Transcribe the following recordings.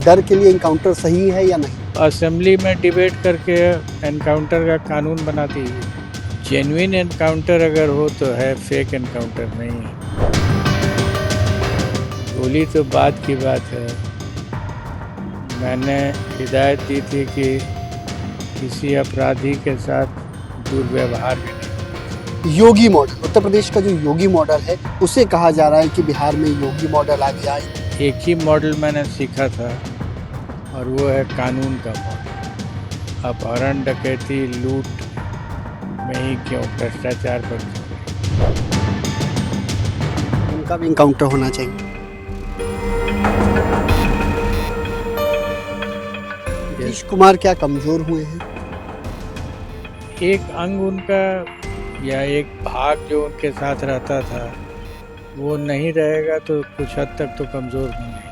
डर के लिए इनकाउंटर सही है या नहीं? असेंबली में डिबेट करके एनकाउंटर का कानून बना दीजिए। जेन्युइन एनकाउंटर अगर हो तो है, फेक एनकाउंटर नहीं है। गोली तो बाद की बात है। मैंने हिदायत दी थी कि किसी अपराधी के साथ दुर्व्यवहार भी नहीं। योगी मॉडल, उत्तर प्रदेश का जो योगी मॉडल है उसे कहा जा रहा है कि बिहार में योगी मॉडल आ गया है। एक ही मॉडल मैंने सीखा था और वो है कानून का मॉडल। अपहरण, डकैती, लूट में ही क्यों, भ्रष्टाचार पर क्यों? उनका भी इनकाउंटर होना चाहिए। नीतीश कुमार क्या कमजोर हुए हैं? एक अंग उनका या एक भाग जो उनके साथ रहता था वो नहीं रहेगा तो कुछ हद तक तो कमज़ोर होंगे।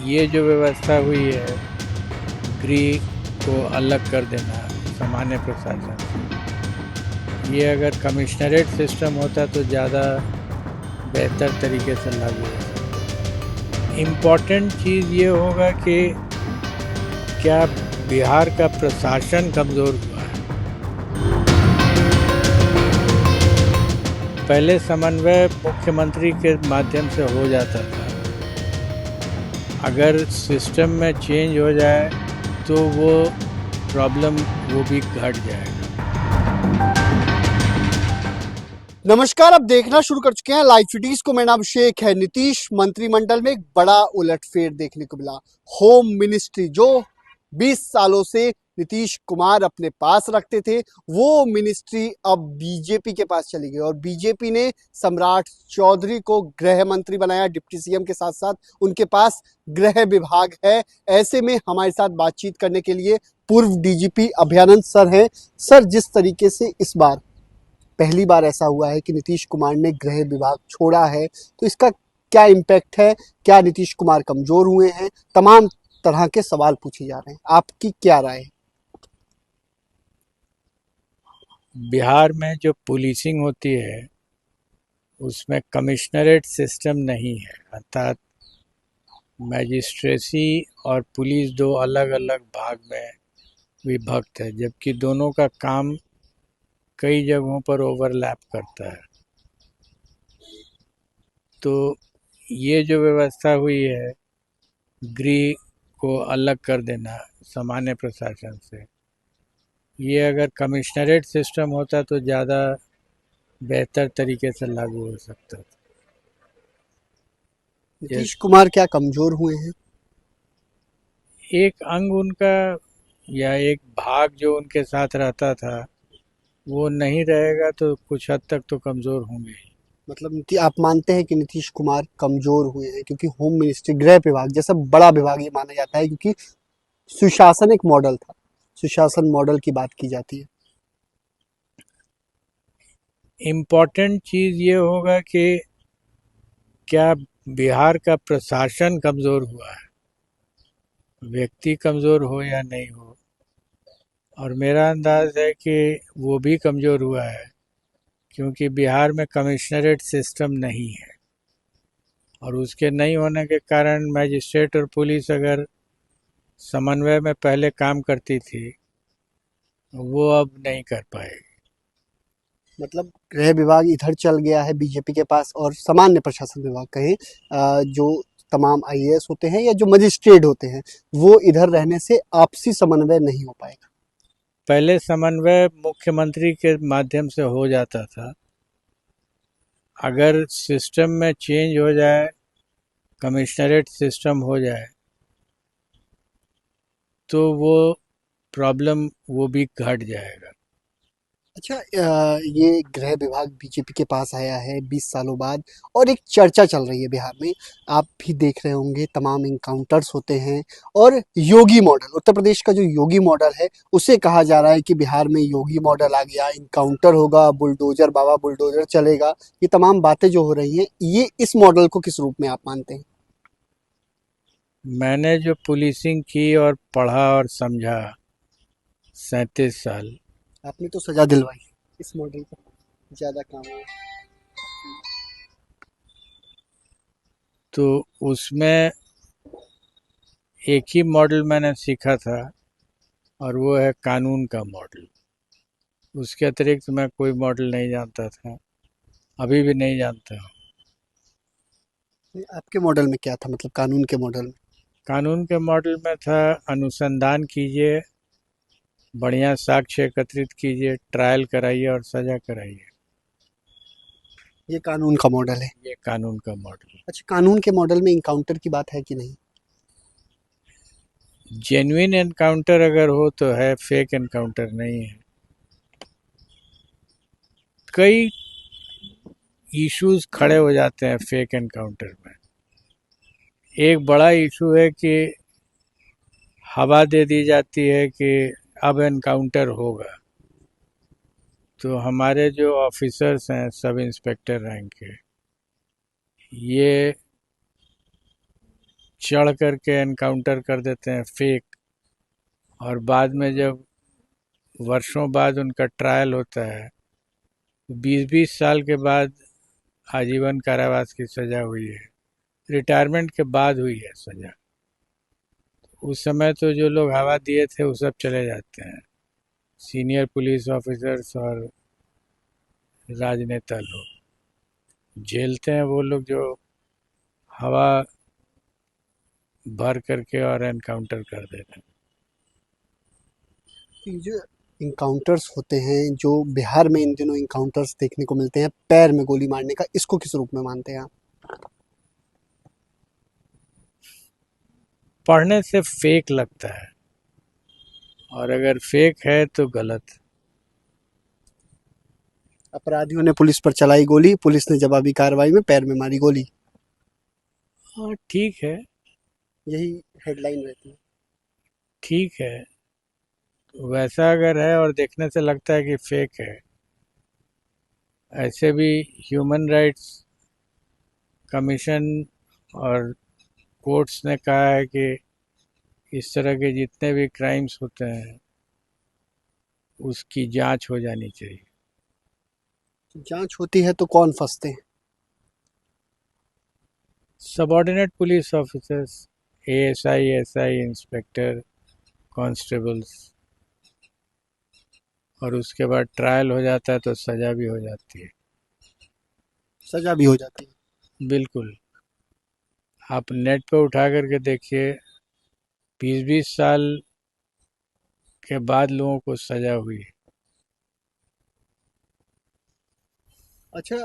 ये जो व्यवस्था हुई है गृह को अलग कर देना सामान्य प्रशासन से, ये अगर कमिश्नरेट सिस्टम होता तो ज़्यादा बेहतर तरीके से लागू हो सकता। इम्पॉर्टेंट चीज़ ये होगा कि क्या बिहार का प्रशासन कमज़ोर हुआ है। पहले समन्वय मुख्यमंत्री के माध्यम से हो जाता था। अगर सिस्टम में चेंज हो जाए तो वो प्रॉब्लम वो भी घट जाएगा। नमस्कार, अब देखना शुरू कर चुके हैं लाइव सिटीज को। मेरा नाम शेख है। नीतीश मंत्रिमंडल में एक बड़ा उलटफेर देखने को मिला। होम मिनिस्ट्री जो 20 सालों से नीतीश कुमार अपने पास रखते थे, वो मिनिस्ट्री अब बीजेपी के पास चली गई और बीजेपी ने सम्राट चौधरी को गृह मंत्री बनाया। डिप्टी सीएम के साथ साथ उनके पास गृह विभाग है। ऐसे में हमारे साथ बातचीत करने के लिए पूर्व डीजीपी अभयानंद सर हैं। सर, जिस तरीके से इस बार पहली बार ऐसा हुआ है कि नीतीश कुमार ने गृह विभाग छोड़ा है, तो इसका क्या इम्पैक्ट है? क्या नीतीश कुमार कमजोर हुए हैं? तमाम तरह के सवाल पूछे जा रहे हैं। आपकी क्या राय है? बिहार में जो पुलिसिंग होती है उसमें कमिश्नरेट सिस्टम नहीं है, अर्थात मैजिस्ट्रेसी और पुलिस दो अलग अलग भाग में विभक्त है, जबकि दोनों का काम कई जगहों पर ओवरलैप करता है। तो ये जो व्यवस्था हुई है गृह को अलग कर देना सामान्य प्रशासन से, ये अगर कमिश्नरेट सिस्टम होता तो ज़्यादा बेहतर तरीके से लागू हो सकता था। नीतीश कुमार क्या कमजोर हुए हैं? एक अंग उनका या एक भाग जो उनके साथ रहता था वो नहीं रहेगा तो कुछ हद तक तो कमज़ोर होंगे ही। मतलब आप मानते हैं कि नीतीश कुमार कमजोर हुए हैं क्योंकि होम मिनिस्ट्री, गृह विभाग जैसा बड़ा विभाग ये माना जाता है, क्योंकि सुशासन एक मॉडल था, सुशासन मॉडल की बात की जाती है। इम्पॉर्टेंट चीज़ ये होगा कि क्या बिहार का प्रशासन कमज़ोर हुआ है, व्यक्ति कमज़ोर हो या नहीं हो। और मेरा अंदाज़ है कि वो भी कमज़ोर हुआ है क्योंकि बिहार में कमिश्नरेट सिस्टम नहीं है और उसके नहीं होने के कारण मैजिस्ट्रेट और पुलिस अगर समन्वय में पहले काम करती थी वो अब नहीं कर पाएगी। मतलब गृह विभाग इधर चल गया है बीजेपी के पास और सामान्य प्रशासन विभाग कहें, जो तमाम आईएएस होते हैं या जो मजिस्ट्रेट होते हैं, वो इधर रहने से आपसी समन्वय नहीं हो पाएगा। पहले समन्वय मुख्यमंत्री के माध्यम से हो जाता था। अगर सिस्टम में चेंज हो जाए, कमिश्नरेट सिस्टम हो जाए तो वो प्रॉब्लम वो भी घट जाएगा। अच्छा, ये गृह विभाग बीजेपी के पास आया है 20 सालों बाद और एक चर्चा चल रही है बिहार में। आप भी देख रहे होंगे, तमाम इनकाउंटर्स होते हैं और योगी मॉडल, उत्तर प्रदेश का जो योगी मॉडल है उसे कहा जा रहा है कि बिहार में योगी मॉडल आ गया, इनकाउंटर होगा, बुलडोजर बाबा बुलडोजर चलेगा। ये तमाम बातें जो हो रही हैं, ये इस मॉडल को किस रूप में आप मानते हैं? मैंने जो पुलिसिंग की और पढ़ा और समझा 37 साल, आपने तो सजा दिलवाई, इस मॉडल का ज्यादा काम है। तो उसमें एक ही मॉडल मैंने सीखा था और वो है कानून का मॉडल। उसके अतिरिक्त मैं कोई मॉडल नहीं जानता था, अभी भी नहीं जानता हूँ। आपके मॉडल में क्या था, मतलब कानून के मॉडल में? कानून के मॉडल में था अनुसंधान कीजिए, बढ़िया साक्ष्य एकत्रित कीजिए, ट्रायल कराइए और सजा कराइए। ये कानून का मॉडल है। ये कानून का मॉडल। अच्छा, कानून के मॉडल में इनकाउंटर की बात है कि नहीं? जेन्युइन एनकाउंटर अगर हो तो है, फेक एनकाउंटर नहीं है। कई इश्यूज खड़े हो जाते हैं फेक एनकाउंटर में। एक बड़ा इशू है कि हवा दे दी जाती है कि अब एनकाउंटर होगा। तो हमारे जो ऑफिसर्स हैं सब इंस्पेक्टर रैंक के, ये चढ़ करके एनकाउंटर कर देते हैं फेक, और बाद में जब वर्षों बाद उनका ट्रायल होता है, 20-20 साल के बाद आजीवन कारावास की सजा हुई है, रिटायरमेंट के बाद हुई है सजा। उस समय तो जो लोग हवा दिए थे वो सब चले जाते हैं, सीनियर पुलिस ऑफिसर्स और राजनेता लोग। झेलते हैं वो लोग जो हवा भर करके और एनकाउंटर कर देते हैं। ये जो इनकाउंटर्स होते हैं, जो बिहार में इन दिनों इनकाउंटर्स देखने को मिलते हैं पैर में गोली मारने का, इसको किस रूप में मानते हैं आप? पढ़ने से फेक लगता है, और अगर फेक है तो गलत। अपराधियों ने पुलिस पर चलाई गोली, पुलिस ने जवाबी कार्रवाई में पैर में मारी गोली। हाँ ठीक है। यही हेडलाइन रहती है। ठीक है, वैसा अगर है और देखने से लगता है कि फेक है, ऐसे भी ह्यूमन राइट्स कमीशन और कोर्ट्स ने कहा है कि इस तरह के जितने भी क्राइम्स होते हैं उसकी जांच हो जानी चाहिए। जांच होती है तो कौन फंसते हैं? Subordinate police officers, ASI, SI, inspector, constables, और उसके बाद ट्रायल हो जाता है तो सजा भी हो जाती है। सजा भी हो जाती है। बिल्कुल। आप नेट पे उठा करके देखिए, 20-20 साल के बाद लोगों को सजा हुई है। अच्छा,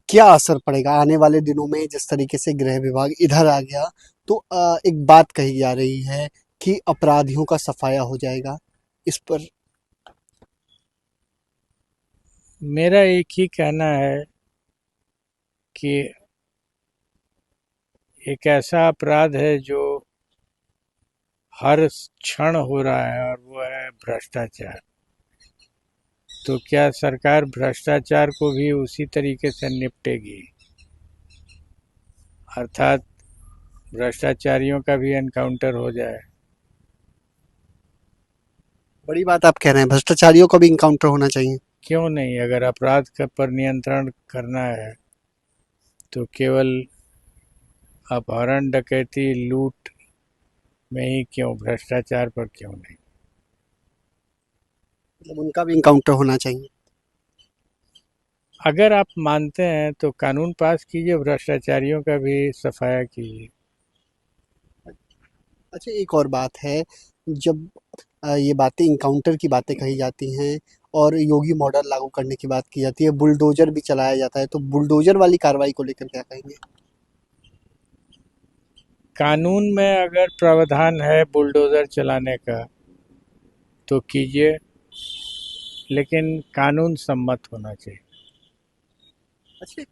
क्या असर पड़ेगा आने वाले दिनों में जिस तरीके से गृह विभाग इधर आ गया, तो एक बात कही जा रही है कि अपराधियों का सफाया हो जाएगा। इस पर मेरा एक ही कहना है कि एक ऐसा अपराध है जो हर क्षण हो रहा है और वो है भ्रष्टाचार। तो क्या सरकार भ्रष्टाचार को भी उसी तरीके से निपटेगी, अर्थात भ्रष्टाचारियों का भी एनकाउंटर हो जाए? बड़ी बात आप कह रहे हैं, भ्रष्टाचारियों का भी इनकाउंटर होना चाहिए। क्यों नहीं? अगर अपराध का पर नियंत्रण करना है तो केवल अपहरण, डकैती, लूट में ही क्यों, भ्रष्टाचार पर क्यों नहीं? मतलब उनका भी इनकाउंटर होना चाहिए। अगर आप मानते हैं तो कानून पास कीजिए, भ्रष्टाचारियों का भी सफाया कीजिए। अच्छा, एक और बात है, जब ये बातें इनकाउंटर की बातें कही जाती हैं और योगी मॉडल लागू करने की बात की जाती है, बुलडोजर भी चलाया जाता है, तो बुलडोजर वाली कार्रवाई को लेकर क्या कहेंगे? कानून में अगर प्रावधान है बुलडोजर चलाने का तो कीजिए, लेकिन कानून सम्मत होना चाहिए। अच्छा,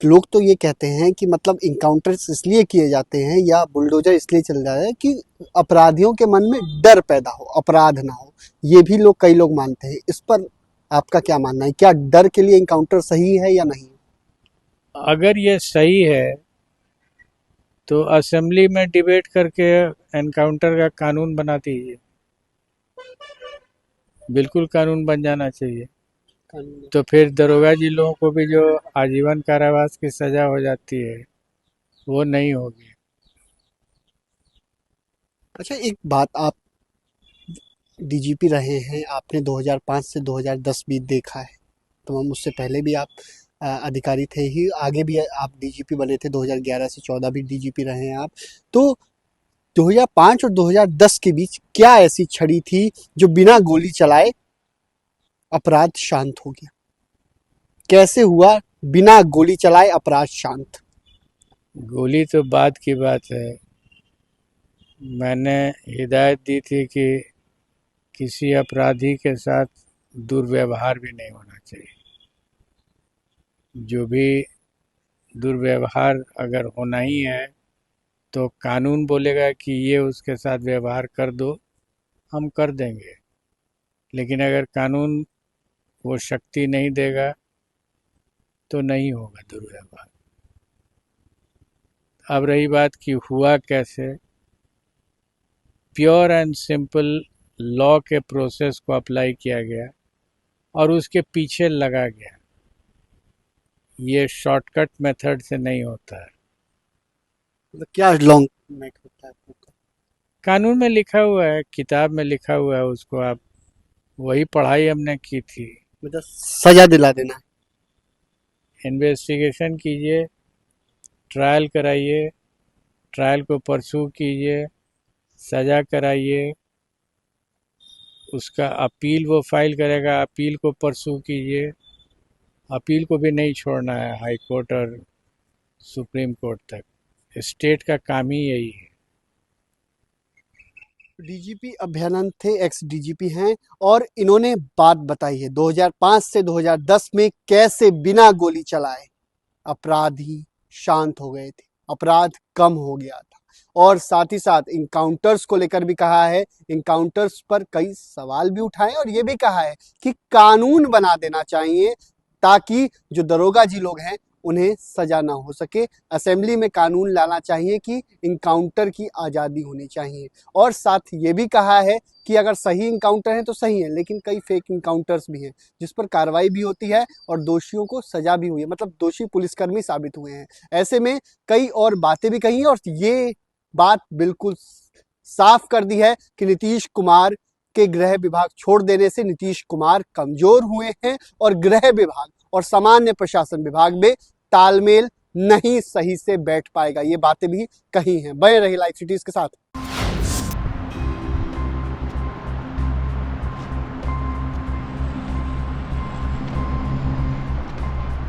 लोग तो ये कहते हैं कि मतलब इनकाउंटर्स इसलिए किए जाते हैं या बुलडोजर इसलिए चल रहा है कि अपराधियों के मन में डर पैदा हो, अपराध ना हो। ये भी लोग, कई लोग मानते हैं। इस पर आपका क्या मानना है? क्या डर के लिए इनकाउंटर सही है या नहीं? अगर ये सही है तो असेंबली में डिबेट करके एनकाउंटर का कानून बना दीजिए। बिल्कुल कानून बन जाना चाहिए। कानून। तो फिर दरोगा जी लोगों को भी जो आजीवन कारावास की सजा हो जाती है वो नहीं होगी। अच्छा, एक बात, आप डीजीपी रहे हैं, आपने 2005 से 2010 भी देखा है, तो हम उससे पहले भी आप अधिकारी थे ही, आगे भी आप डीजीपी बने थे, 2011 से 14 भी डीजीपी रहे हैं आप। तो 2005 और 2010 के बीच क्या ऐसी छड़ी थी जो बिना गोली चलाए अपराध शांत हो गया? कैसे हुआ बिना गोली चलाए अपराध शांत? गोली तो बाद की बात है। मैंने हिदायत दी थी कि किसी अपराधी के साथ दुर्व्यवहार भी नहीं होना चाहिए। जो भी दुर्व्यवहार अगर होना ही है तो कानून बोलेगा कि ये उसके साथ व्यवहार कर दो, हम कर देंगे। लेकिन अगर कानून वो शक्ति नहीं देगा तो नहीं होगा दुर्व्यवहार। अब रही बात कि हुआ कैसे, प्योर एंड सिंपल लॉ के प्रोसेस को अप्लाई किया गया और उसके पीछे लगा गया। ये शॉर्टकट मेथड से नहीं होता है। मतलब क्या लॉन्ग नेक होता है? कानून में लिखा हुआ है, किताब में लिखा हुआ है, उसको आप, वही पढ़ाई हमने की थी। मतलब सजा दिला देना है। इन्वेस्टिगेशन कीजिए, ट्रायल कराइए, ट्रायल को परसू कीजिए, सजा कराइए, उसका अपील वो फाइल करेगा, अपील को परसू कीजिए। अपील को भी नहीं छोड़ना है हाई कोर्ट और सुप्रीम कोर्ट तक। स्टेट का काम ही यही है। डीजीपी अभयानंद थे, एक्स डीजीपी हैं, और इन्होंने बात बताई है 2005 से 2010 में कैसे बिना गोली चलाए अपराधी शांत हो गए थे, अपराध कम हो गया था। और साथ ही साथ इनकाउंटर्स को लेकर भी कहा है, इनकाउंटर्स पर कई सवाल भी उठाए और ये भी कहा है कि कानून बना देना चाहिए ताकि जो दरोगा जी लोग हैं उन्हें सजा ना हो सके। असेंबली में कानून लाना चाहिए कि इनकाउंटर की आज़ादी होनी चाहिए। और साथ ये भी कहा है कि अगर सही इनकाउंटर है तो सही है, लेकिन कई फेक इनकाउंटर्स भी हैं जिस पर कार्रवाई भी होती है और दोषियों को सजा भी हुई है, मतलब दोषी पुलिसकर्मी साबित हुए हैं। ऐसे में कई और बातें भी कही हैं और ये बात बिल्कुल साफ कर दी है कि नीतीश कुमार के गृह विभाग छोड़ देने से नीतीश कुमार कमजोर हुए हैं और गृह विभाग और सामान्य प्रशासन विभाग में तालमेल नहीं सही से बैठ पाएगा। ये बातें भी कही हैं। बने रही लाइव सिटीज के साथ।